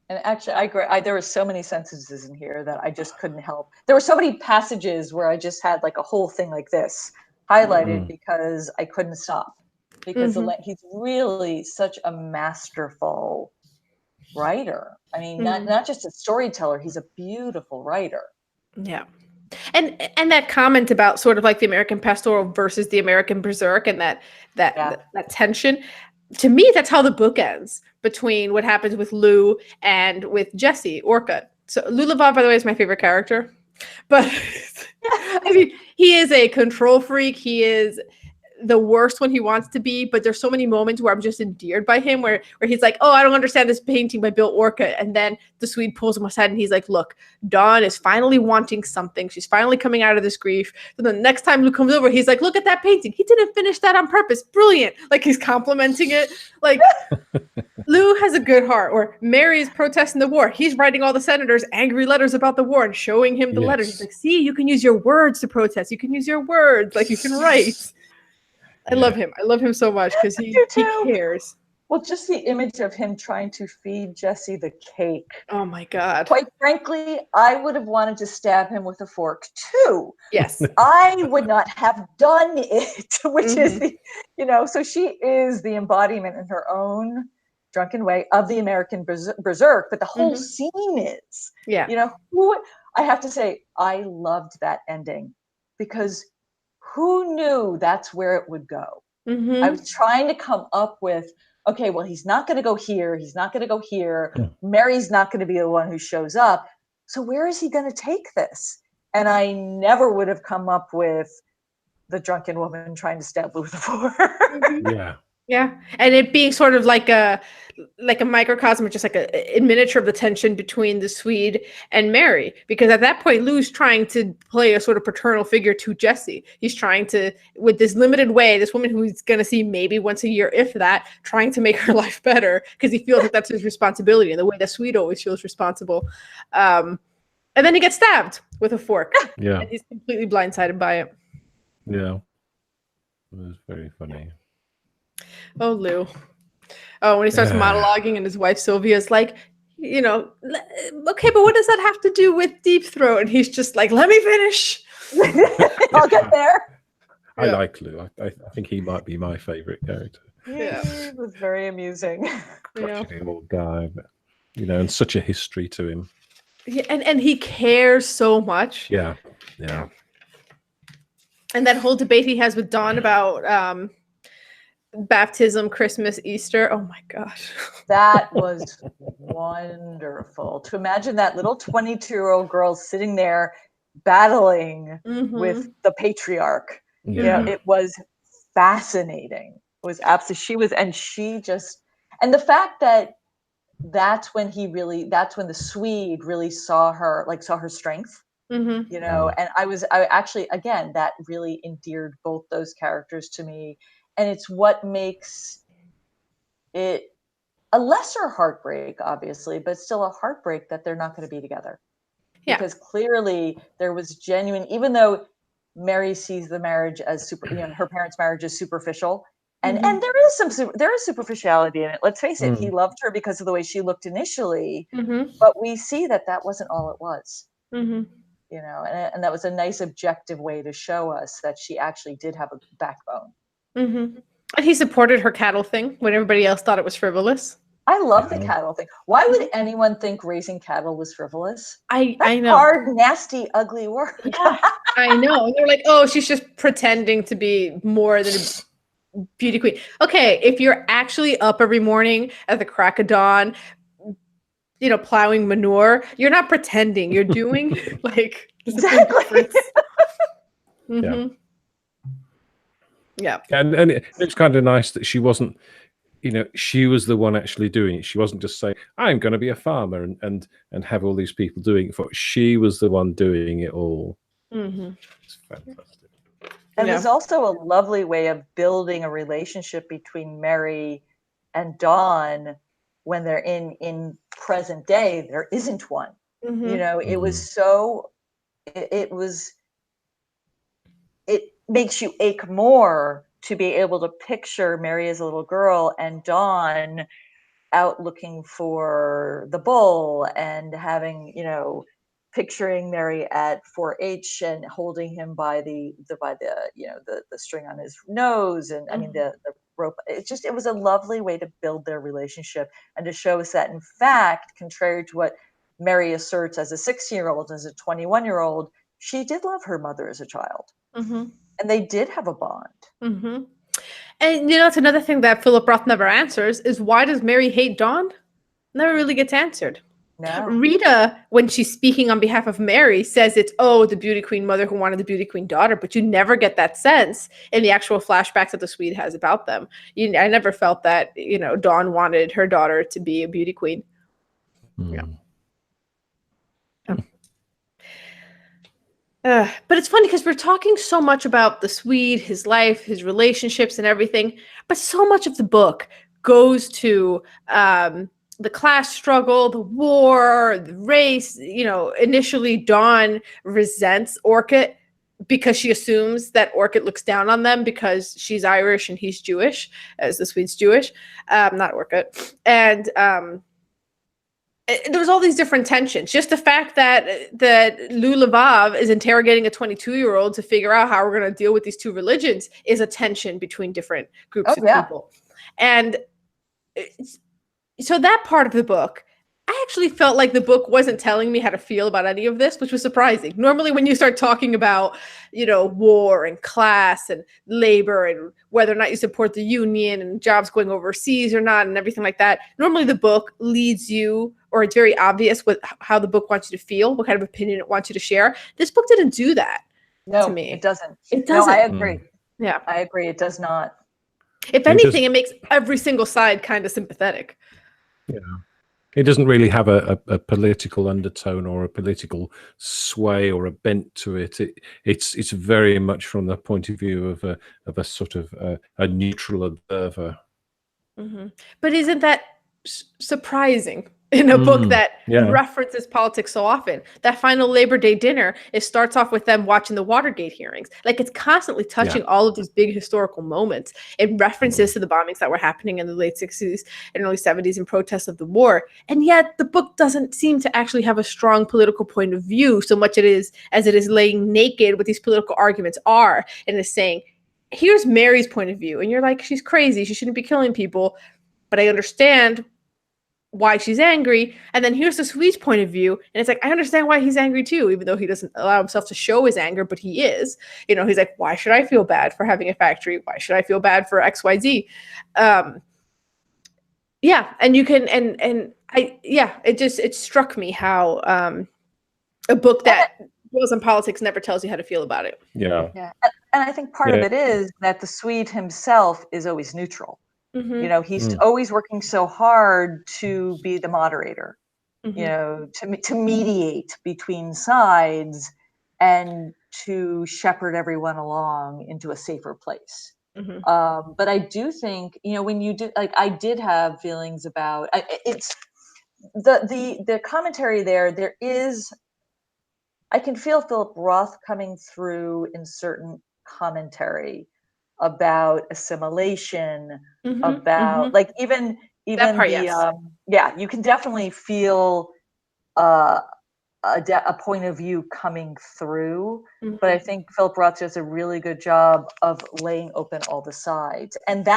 And actually, I agree. There were so many sentences in here that I just couldn't help. There were so many passages where I just had like a whole thing like this highlighted because I couldn't stop. Because he's really such a masterful writer. I mean, not just a storyteller. He's a beautiful writer. Yeah. And that comment about sort of like the American pastoral versus the American berserk, and that tension. To me, that's how the book ends, between what happens with Lou and with Jesse Orcutt. So Lou LeVar, by the way, is my favorite character. But I mean, he is a control freak. He is the worst when he wants to be, but there's so many moments where I'm just endeared by him, where he's like, oh, I don't understand this painting by Bill Orcutt. And then the Swede pulls him aside and he's like, look, Dawn is finally wanting something. She's finally coming out of this grief. So the next time Lou comes over, he's like, look at that painting. He didn't finish that on purpose. Brilliant. Like, he's complimenting it. Like, Lou has a good heart. Or Mary's protesting the war. He's writing all the senators angry letters about the war and showing him the letters. He's like, see, you can use your words to protest. You can use your words. Like, you can write. I love him. I love him so much because he cares. Well, just the image of him trying to feed Jesse the cake. Oh my God. Quite frankly, I would have wanted to stab him with a fork too. Yes. I would not have done it, which is so she is the embodiment in her own drunken way of the American berserk, but the whole scene is, I have to say, I loved that ending because who knew that's where it would go? I was trying to come up with, okay, well, he's not going to go here. He's not going to go here. Mary's not going to be the one who shows up. So where is he going to take this? And I never would have come up with the drunken woman trying to stab Lou with a fork. Yeah. And it being sort of like a microcosm, or just like a miniature of the tension between the Swede and Mary. Because at that point, Lou's trying to play a sort of paternal figure to Jesse. He's trying to, with this limited way, this woman who he's going to see maybe once a year, if that, trying to make her life better because he feels like that's his responsibility, in the way that Swede always feels responsible. And then he gets stabbed with a fork. Yeah. And he's completely blindsided by it. Yeah. It was very funny. Oh, Lou. Oh, when he starts monologuing and his wife Sylvia's like, okay, but what does that have to do with Deep Throat? And he's just like, let me finish. I'll get there. I like Lou. I think he might be my favorite character. Yeah. He was very amusing. Crotchety old guy, but, and such a history to him. Yeah, and he cares so much. Yeah. And that whole debate he has with Dawn about baptism, Christmas, Easter. Oh my gosh. That was wonderful. To imagine that little 22-year-old girl sitting there battling with the patriarch. Yeah. It was fascinating. It was absolutely, and the fact that that's when the Swede really saw her strength. And I actually, again, that really endeared both those characters to me. And it's what makes it a lesser heartbreak, obviously, but still a heartbreak that they're not going to be together. Yeah. Because clearly there was genuine, even though Mary sees the marriage as her parents' marriage as superficial. And there is superficiality in it. Let's face it, he loved her because of the way she looked initially, but we see that wasn't all it was. And that was a nice objective way to show us that she actually did have a backbone. And he supported her cattle thing when everybody else thought it was frivolous. I love the cattle thing. Why would anyone think raising cattle was frivolous? I know. Hard, nasty, ugly work. Yeah, I know. They're like, oh, she's just pretending to be more than a beauty queen. Okay, if you're actually up every morning at the crack of dawn, plowing manure, you're not pretending. You're doing exactly. Yeah. And it's kind of nice that she wasn't, she was the one actually doing it. She wasn't just saying, I'm going to be a farmer and have all these people doing it for her. She was the one doing it all. It's fantastic. And there's also a lovely way of building a relationship between Mary and Dawn when they're in present day. There isn't one. It was so, it makes you ache more to be able to picture Mary as a little girl and Dawn out looking for the bull and having, picturing Mary at 4-H and holding him by the string on his nose. And I mean, the rope, it was a lovely way to build their relationship and to show us that, in fact, contrary to what Mary asserts as a 16-year-old, as a 21-year-old, she did love her mother as a child. And they did have a bond. And it's another thing that Philip Roth never answers is, why does Mary hate Dawn? Never really gets answered. No. Rita, when she's speaking on behalf of Mary, says it's, the beauty queen mother who wanted the beauty queen daughter, but you never get that sense in the actual flashbacks that the Swede has about them. I never felt that, Dawn wanted her daughter to be a beauty queen. But it's funny because we're talking so much about the Swede, his life, his relationships and everything, but so much of the book goes to the class struggle, the war, the race. Initially Dawn resents Orchid because she assumes that Orchid looks down on them because she's Irish and he's Jewish, as the Swede's Jewish, not Orchid. And there was all these different tensions. Just the fact that Lou Lavav is interrogating a 22-year-old to figure out how we're going to deal with these two religions is a tension between different groups of people. And so that part of the book, I actually felt like the book wasn't telling me how to feel about any of this, which was surprising. Normally when you start talking about, war and class and labor and whether or not you support the union and jobs going overseas or not and everything like that, normally the book leads you, or it's very obvious how the book wants you to feel, what kind of opinion it wants you to share. This book didn't do that to me. It doesn't. It doesn't. No, I agree. Yeah. I agree. It does not. If anything, it makes every single side kind of sympathetic. Yeah. It doesn't really have a political undertone or a political sway or a bent to it. It's very much from the point of view of a sort of a neutral observer. But isn't that surprising? in a book that yeah. references politics so often. That final Labor Day dinner, it starts off with them watching the Watergate hearings. Like, it's constantly touching all of these big historical moments. It references to the bombings that were happening in the late 60s and early 70s in protest of the war. And yet the book doesn't seem to actually have a strong political point of view so much as it is laying naked what these political arguments are, and is saying, here's Mary's point of view. And you're like, she's crazy. She shouldn't be killing people. But I understand why she's angry. And then here's the Swede's point of view, and it's like, I understand why he's angry too, even though he doesn't allow himself to show his anger, but he is. He's like, why should I feel bad for having a factory? Why should I feel bad for XYZ? Yeah, and you can, and I, yeah, it struck me how a book that deals in politics never tells you how to feel about it. Yeah. And I think part of it is that the Swede himself is always neutral. He's always working so hard to be the moderator, to mediate between sides and to shepherd everyone along into a safer place. But I do think, when you do, like, I did have feelings about it's the commentary there is, I can feel Philip Roth coming through in certain commentary about assimilation, about like even part, the yes. You can definitely feel a point of view coming through, but I think Philip Roth does a really good job of laying open all the sides, and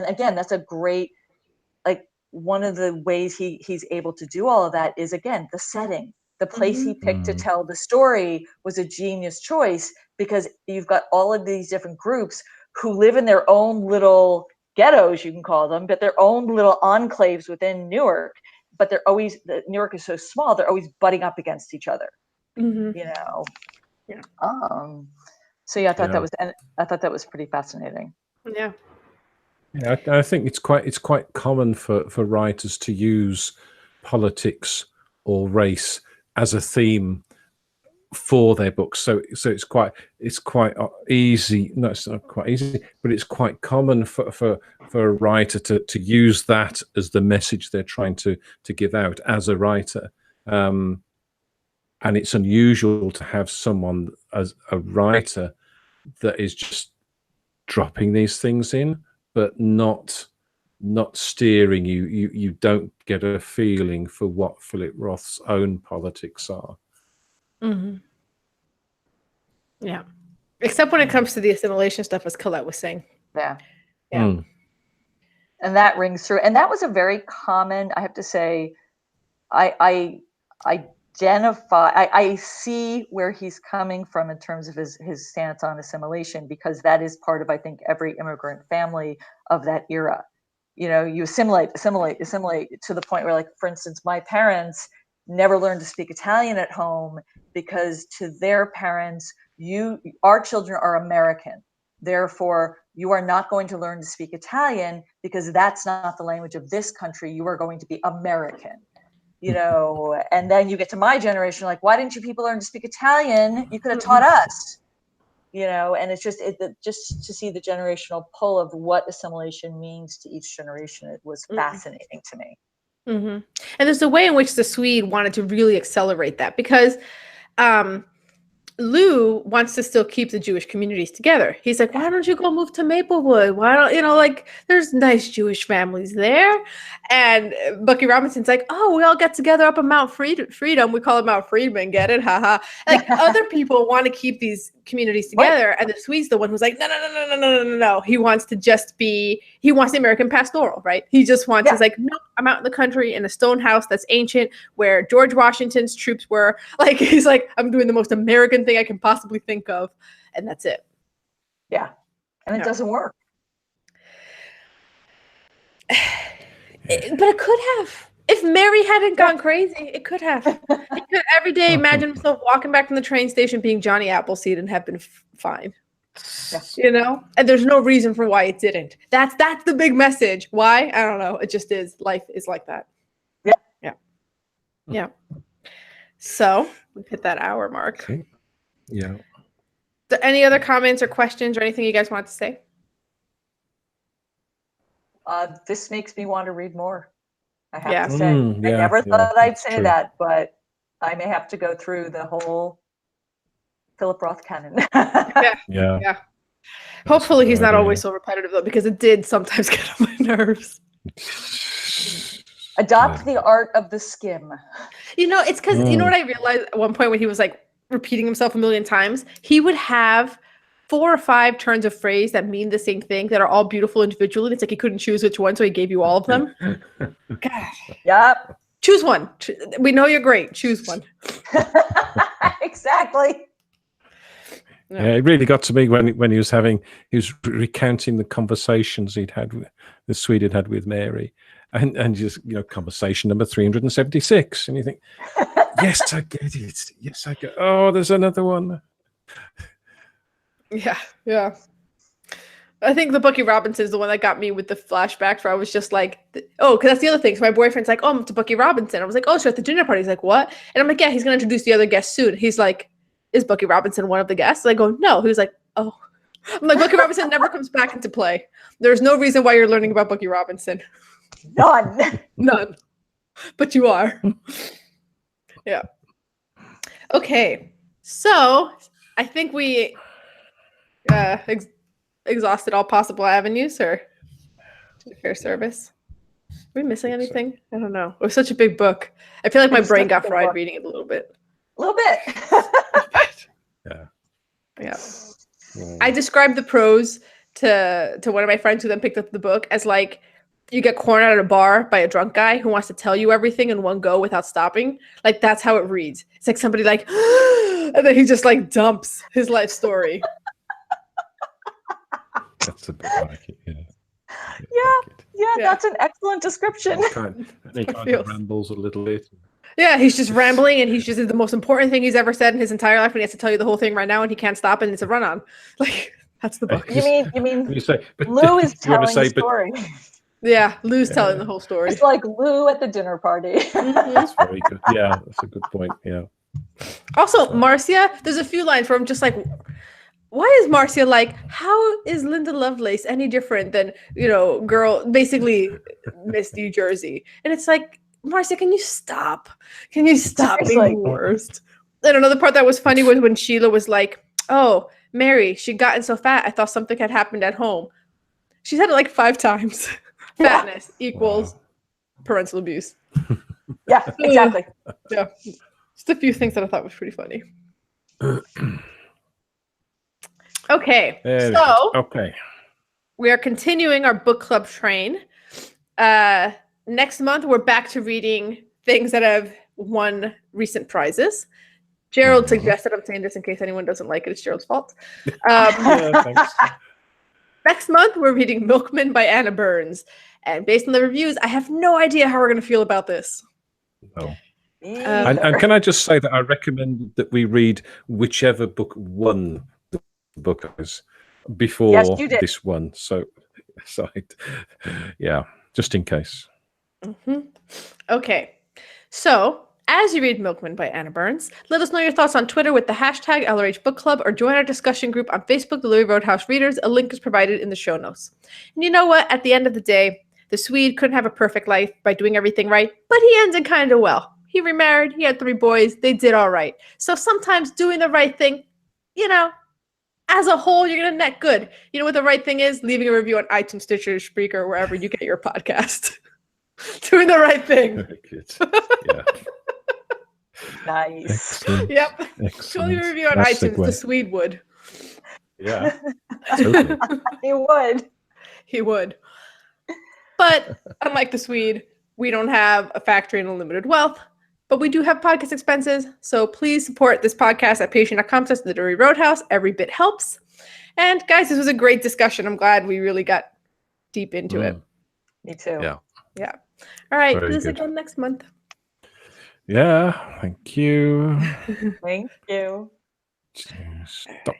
again, that's a great, like, one of the ways he's able to do all of that is, again, the setting. The place he picked to tell the story was a genius choice, because you've got all of these different groups who live in their own little ghettos, you can call them, but their own little enclaves within Newark. But Newark is so small, they're always butting up against each other. Yeah. So yeah, I thought that was pretty fascinating. Yeah. Yeah, I think it's quite common for writers to use politics or race as a theme for their books. So it's quite easy. No, it's not quite easy, but it's quite common for a writer to use that as the message they're trying to give out as a writer. And it's unusual to have someone as a writer that is just dropping these things in, but not steering you. You don't get a feeling for what Philip Roth's own politics are. Yeah. Except when it comes to the assimilation stuff, as Colette was saying. Yeah. Yeah. And that rings through. And that was a very common, I have to say, I identify, I see where he's coming from in terms of his stance on assimilation, because that is part of, I think, every immigrant family of that era. You assimilate to the point where, like, for instance, my parents never learned to speak Italian at home, because to their parents, our children are American. Therefore, you are not going to learn to speak Italian, because that's not the language of this country. You are going to be American. And then you get to my generation, like, why didn't you people learn to speak Italian? You could have taught us, and it's just just to see the generational pull of what assimilation means to each generation. It was fascinating to me. And there's a way in which the Swede wanted to really accelerate that, because Lou wants to still keep the Jewish communities together. He's like, why don't you go move to Maplewood? Why don't, like, there's nice Jewish families there. And Bucky Robinson's like, oh, we all get together up on Mount Freedom. We call it Mount Freedman. Get it? Haha. Like, other people want to keep these communities together. What? And the Swede's the one who's like, no. He wants the American Pastoral, right? He just wants, he's like, nope, I'm out in the country in a stone house that's ancient where George Washington's troops were. Like, he's like, I'm doing the most American thing I can possibly think of, and that's it. Yeah. And it doesn't work. But it could have. If Mary hadn't gone crazy, it could have. He could every day imagine himself walking back from the train station being Johnny Appleseed and have been fine. Yeah. And there's no reason for why it didn't. That's the big message. Why? I don't know. It just is. Life is like that. Yeah. So we've hit that hour mark. Okay. Yeah. Any other comments or questions or anything you guys want to say? This makes me want to read more. I have Yeah. to say. I Yeah, never yeah, thought I'd that's say true. that, but I may have to go through the whole Philip Roth canon. Yeah. Yeah. Yeah. That's a Hopefully good he's not idea. always so repetitive though, because it did sometimes get on my nerves. Adopt the art of the skim. It's because you know what I realized at one point when he was like repeating himself a million times, he would have 4 or 5 turns of phrase that mean the same thing that are all beautiful individually. It's like he couldn't choose which one, so he gave you all of them. Gosh. Yep. Choose one. We know you're great. Choose one. Exactly. Yeah, it really got to me when he was recounting the conversations the Swede had had with Mary, and just conversation number 376, and you think, yes, I get it. Yes, I get. Oh, there's another one. Yeah, yeah. I think the Bucky Robinson is the one that got me with the flashbacks where I was just like, oh, because that's the other thing. So my boyfriend's like, oh, I'm to Bucky Robinson. I was like, oh, so at the dinner party. He's like, what? And I'm like, yeah, he's going to introduce the other guests soon. He's like, is Bucky Robinson one of the guests? And I go, no. He was like, oh. I'm like, Bucky Robinson never comes back into play. There's no reason why you're learning about Bucky Robinson. None. None. But you are. Yeah. Okay. So I think we exhausted all possible avenues or fair service. Are we missing anything? I don't know. It was such a big book. I feel like my brain got fried reading it a little bit. A little bit. Yeah. Yeah. I described the prose to one of my friends who then picked up the book as like you get cornered at a bar by a drunk guy who wants to tell you everything in one go without stopping. Like that's how it reads. It's like somebody like, and then he just like dumps his life story. That's a bit like it. Yeah, that's an excellent description. He kind of rambles a little bit. Yeah, he's just rambling, and he's just the most important thing he's ever said in his entire life, and he has to tell you the whole thing right now, and he can't stop, and it's a run-on. Like that's the book. You mean you say, but Lou is telling the story. Yeah, Lou's telling the whole story. It's like Lou at the dinner party. That's very good. Yeah, that's a good point. Yeah. Also, Marcia, there's a few lines where I'm just like, why is Marcia like, how is Linda Lovelace any different than, girl, basically Miss New Jersey? And it's like, Marcia, can you stop? Can you stop being the worst? And another part that was funny was when Sheila was like, oh, Mary, she'd gotten so fat, I thought something had happened at home. She said it like 5 times. Fatness equals parental abuse. Yeah, exactly. Yeah. Just a few things that I thought was pretty funny. Okay. We are continuing our book club train. Next month, we're back to reading things that have won recent prizes. Gerald suggested, I'm saying this in case anyone doesn't like it, it's Gerald's fault. Thanks. Next month, we're reading Milkman by Anna Burns. And based on the reviews, I have no idea how we're going to feel about this. No. And can I just say that I recommend that we read whichever book won the book is before this one. So yeah, just in case. Okay. So, as you read Milkman by Anna Burns, let us know your thoughts on Twitter with the hashtag LRH Book Club or join our discussion group on Facebook, the Louis Roadhouse Readers. A link is provided in the show notes. And you know what? At the end of the day, the Swede couldn't have a perfect life by doing everything right, but he ended kind of well. He remarried, he had 3 boys, they did all right. So sometimes doing the right thing, as a whole, you're going to net good. You know what the right thing is? Leaving a review on iTunes, Stitcher, Spreaker, wherever you get your podcast. Doing the right thing. Very good. Yeah. Nice. Excellent. Yep. Excellent. Leave a review on Nice iTunes. segue. The Swede would. Yeah. Totally. He would. He would. But unlike the Swede, we don't have a factory and unlimited wealth, but we do have podcast expenses. So please support this podcast at patreon.com/literary Roadhouse. Every bit helps. And guys, this was a great discussion. I'm glad we really got deep into it. Me too. Yeah. Yeah. All right. Very Do this good. again next month. Yeah. Thank you. Thank you. Stop.